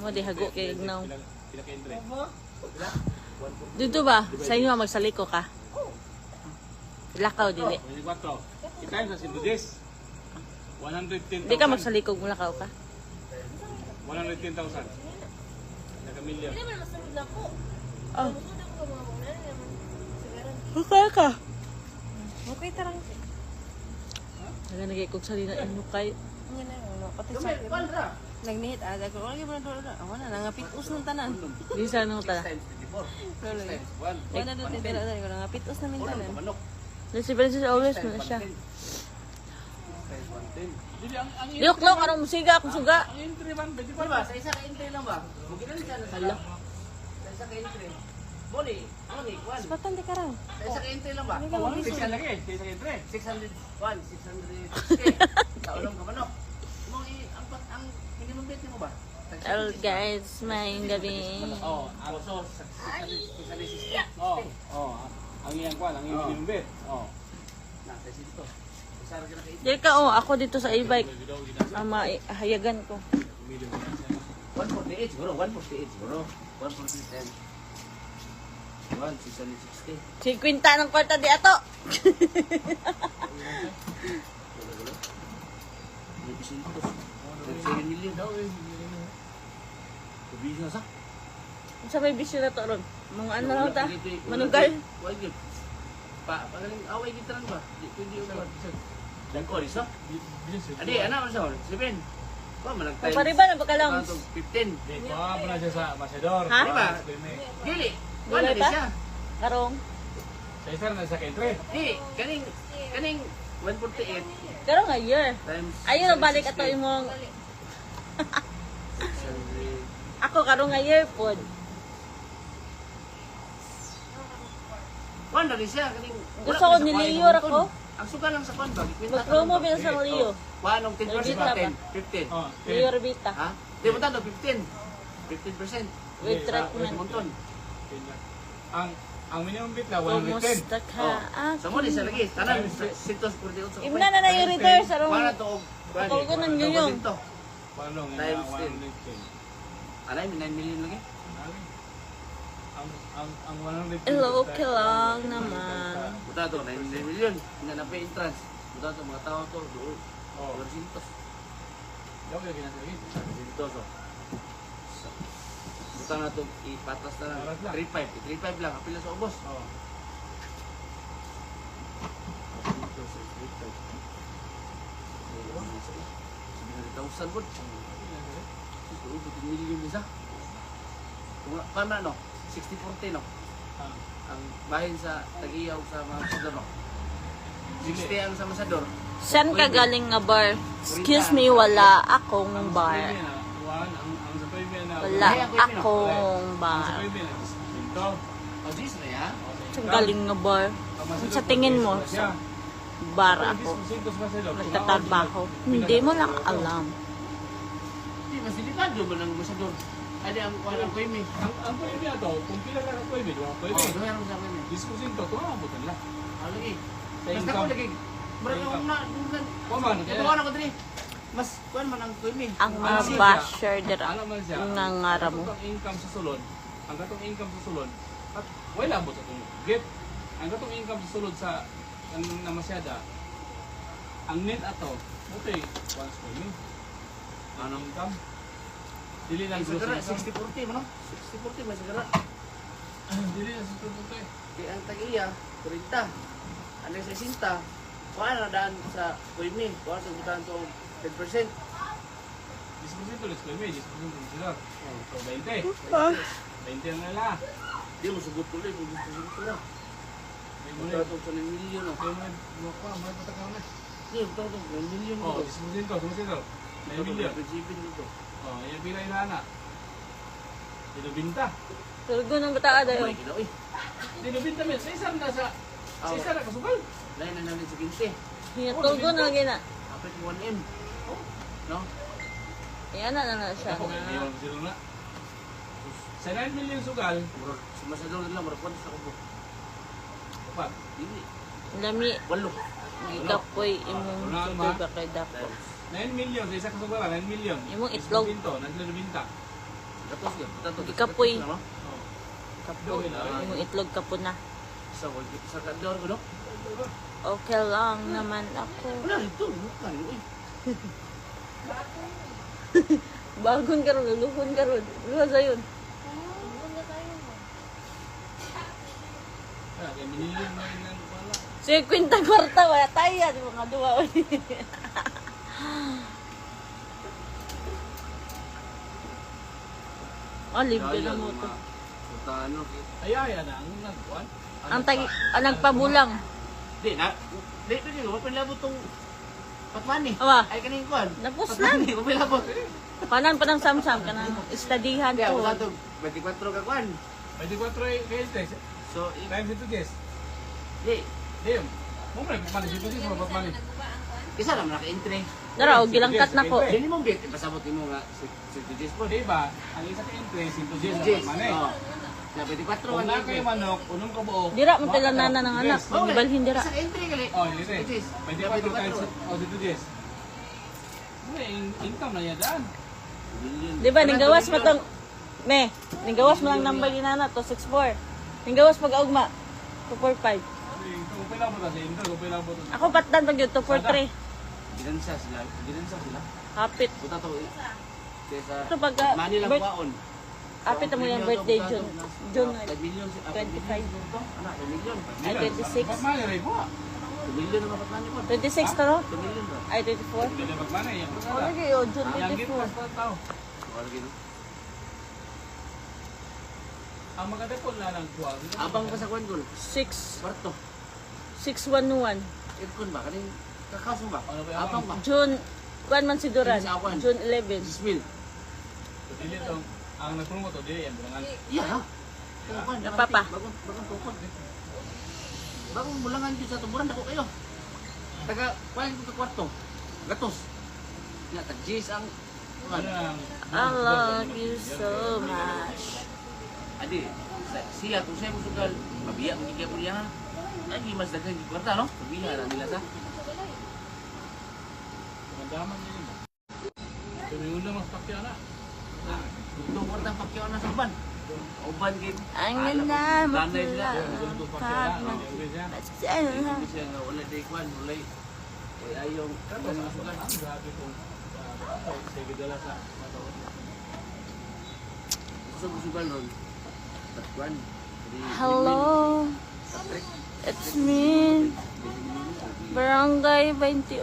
Mo di hago kay ignaw. Pila ka entry? Dito ba? Sa inyo magsaliko ka? Lakaw dili. 24. Itayin sa Sibudis. 110,000. Di ka magsalikog mo lakaw ka? 110,000. Naka-million. Hindi man masunod lang po. Oh. Masunod ko mga mga naman. Sagaran. Okay ka. Okay, tarang. Naga nagikog sa lina imo kay. Nga na yung pati sa nagnihit aga ko. Wala gyud doon. Wala nangapitos ng tanan. Di sa nung ta. Lolo. Wala doon tira ko nangapitos na min tanan. Di si Princess always mo na siya. Dili ang Liok-liok anong musiga akong suga. ang entry man 24 Diba? Sa isa ka entry lang ba? Muginan siya na Hala. Sa isa ka entry. Boni, kwan. Batan di karang. Sa isa ka entry lang ba? Hindi ka mag-isip. 6 lagi, sa entry. 600, 660. Taulong ka manok. Mong ang minimum bid mo ba? Hello guys, may gabi. Oh, ang So, 660. oh. Ang iyang kwan, ang iyang binumbit. Oh. Nasa dito. Isa ra ka na Di ka oh, ako dito sa e-bike. Ang mahayagan ko. 148 siguro, 148 siguro. 148. 660. Si Quinta ng kwarta di ato. May bisintos. 7 million daw eh. Kubis na sa. Sa may bisyo na to ron. Mga ano lang ta? Manugal. Wag yun. Pagaling away kita lang ba? Hindi yung ba? Dagko, isa? Adi, anak mo sa 7. Ba, managtay. Pariba na baka lang. 15. Ah, pala siya sa Masador. Ha? Di ba? Dili. Wala Dili di pa? siya. Karong. Sa isa na sa entry. Di, kaning 148 Karong nga year. times Ayun na balik ato imong. Ako karong nga year pod. Wala di siya. Kaning Gusto ko niliyor ako. Ang suka lang sa kwan ba? Mag-promo ba sa Leo? Anong 10% Revita ba? ba? 10? 15. Oh, Leo Revita. Ha? Di ba tando 15? 15%. With treatment. Munton. ang minimum bid na 110. Kumusta ka? Sa mo di siya lagi. Tanan sintos por di unsa. Imna na na yung return sa rong. Wala to og Patol ko ng yun. Paano nga Times 10. 110? Alay, 9 million lagi. Ang 110. Hello, okay lang naman. Buta to 9 million. Ina na pay entrance. Buta to mga tao to doon. Oh. 200. Daw yung ginasawin. 200 so. Buta na to ipatas na lang. Patas lang. 3.5 lang apil na sa ubos. Oh. Tausan po. 2 million isa. Paano no? 60-40 no? Ang bahin sa Tag-Iyaw sa mga Masador no? 60 ang sa Masador. Saan ka galing nga bar? Excuse me, wala akong bar. Ang sa Toymen na. Wala akong Ang sa bar. Toymen na. Ito. O, dis na yan. Saan galing nga bar? Sa tingin mo, sa bar ako. Nagtatrabaho. Hindi mo lang alam. Hindi, mas delikado ba ng Masador? Ay, di ang walang Kuwimi. Ang Toymen na to, kung pila ka Toymen, O, Toymen. doon sa Kuwimi. Diskusin to, tumabutan lang. Lagi. Sa Basta ko income. lagi. Marang akong na, Kuman, tutuwa na ko dili. Mas, kuwan man ang Kuwimi. Ang mga basher dira. Alam man siya. Nangara mo. Ang katong income sa sulod, at wala mo sa itong get. Ang katong income sa sulod sa na masyada, ang net ato, buti, once for me. Anong income? Dili lang Ang gross sagara, income. 60-40 mo no? 60-40 may sagara. Dili lang sa sulod eh. Di ang Tag-Iya, 30. Ang 60. Kuwan na daan sa Kuwimi. Kuwan sa butan to 10%. Disposito les ko may, disposito sila. So 20. 20 ang nala. Di mo sugot tuloy kung gusto ko na. May mo Buta to sa 9 million no? mo pa, may patakaw na. Di, buta to 9 million Oh, dito. disposito, disposito. May Ito, million. prinsipin dito. Oh, yung pila inana. Dito binta. Tulgo ng bataa dayo. Ay, kinaw eh. Dito binta men, sa isa na sa isa na kasukal. Lain na namin sa 15. Tulgo na lagi na. Kapit 1M. No? Yan na siya. Ako kaya yung zero na. Sa 9 million sugal, Murag, sumasador nila, murag kwan sa kubo. pat. Dili. Lami, Walo. ikapoy imong sugar ka kay dako. 9 million sa isa kasukal, 9 million. Yung itlog. Disposito, nasa binta. Gatos yun. Gatos. Di kapoy. Gatos, ano? Kapon. Yung itlog kapon na. Sa kador ko, no? Okay lang naman ako. Wala ito. Wala ito. Bagon ka ron, luluhon ka ron. Luha sa yun. Kaya minilin mo yun ng wala. Sige, kwinta kwarta, wala tayo yan. Mga duwa. Oh, libre na mo to. Puta, ano? Ayaya na, ang nagkuhan. Ang nagpabulang. Di, na. Di, di, mapilabot tong patmani. Awa. Ay, kaning kuhan. Napos Patmani, mapilabot. Panan pa ng samsam ka ng estadihan Kaya, to. wala to. 24 ka kuhan. 24 kayo test. So, Times ito guess. di. Dim. Mo mo nagpapalis ito guess mo papalis. Isa lang naka-entry. Dara, o gilangkat na ko. Dili mo bit, pasabot mo nga si Tijis po. Di ba? Ang isa ka interest into guess. Tijis. Manay. Oo. Sa 24 Kung na kayo manok, unong ka buo. Dira mo tila nana ng anak. Balhin dira. Isa entry gali. Oh, lite. Tijis. 24 times oh dito guess. May income na yan daan. Di ba, ninggawas mo tong... Me, ninggawas mo lang number ni nana to, 64. Ninggawas pag-augma, 245. Kung pila mo kasi, kung pila mo to. Ako patdan pag yun, 243. Gidansa sila. Gidansa sila. Hapit. Puta to. Kesa Ito pagka... Manila kwaon. Hapit mo yung birthday, June. June 25. 25. Anak, 2 million. Ay, 26. Ba't manay rin po? 2 million naman patmani po. 26 to, no? 2 million ba? Ay, 24. Hindi na magmanay. Yung O, kasala. lagi yun, June Yang git 24. pa tao. Wala gino. Ang maganda po na ng buwag. Abang pa sa kwan ko. 6, Barto. 611. Aircon ba? Kaning kakasong ba? Ano ba yung Abang ba? June, kuan man si Duran. Sa awan. June 11. 6 Dili itong, ang nagpulong mo to, dili yan. Bulangan. Iya ha. Kwan, Napapa. Bagong tukod. Bagong bulangan dito sa tuburan dako kayo. Taga kwan ko kwarto. Gatos. Ya tag-jis ang kwan. Ano ang... I love you so much. Adi, siya kung siya mo sugal, mabiya mo kaya po yan. Ay, mas daghan di kwarta, no? Mabiya na nila sa. Mandaman niya yun. Pero yung ulang mas pakya na. Ito kwarta ang pakyaw na sa uban. Uban kay Ang ganda, Danay nila. Ito pakya na. Ang English yan. Hindi siya nga wala day kwan, wala ayong Ang grabe kung... Sige dala sa... gusto mo sugal nun. Tatwan. Hello, it's me, Barangay 28.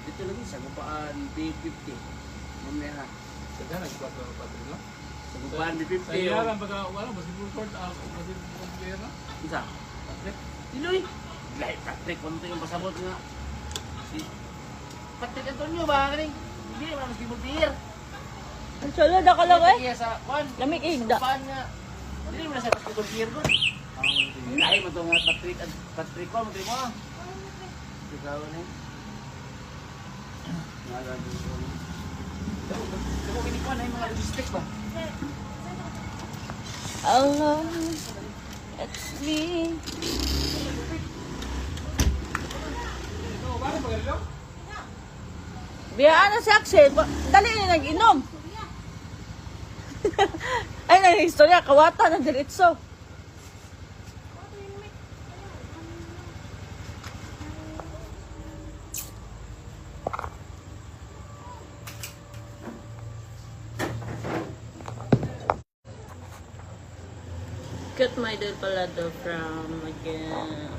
Dito lagi sa Gupaan B50. Mamaya. Sige, nagpapalo pa rin, no? Sa Gupaan Sa B50. iyaran, pagka wala, basketball court, basketball player na. Isa. Tiloy. Lahat Patrick, kung ito yung pasabot nga. Si Patrick Antonio ba? Kaning hindi naman basketball player. Ang solo na ka lang eh. Kaya sa kwan. Lamig igda. Gupaan nga. Hindi naman sa basketball player ko. Ay, mo ito nga Patrick ko, matri mo. Ikaw na yun. Ako kinikuha na yung mga logistics ba? Hello, it's me. Biyaan na si Axel. Dali na nag-inom. Ay, nag-istorya. Kawata na diretso. Cut my del palado from again.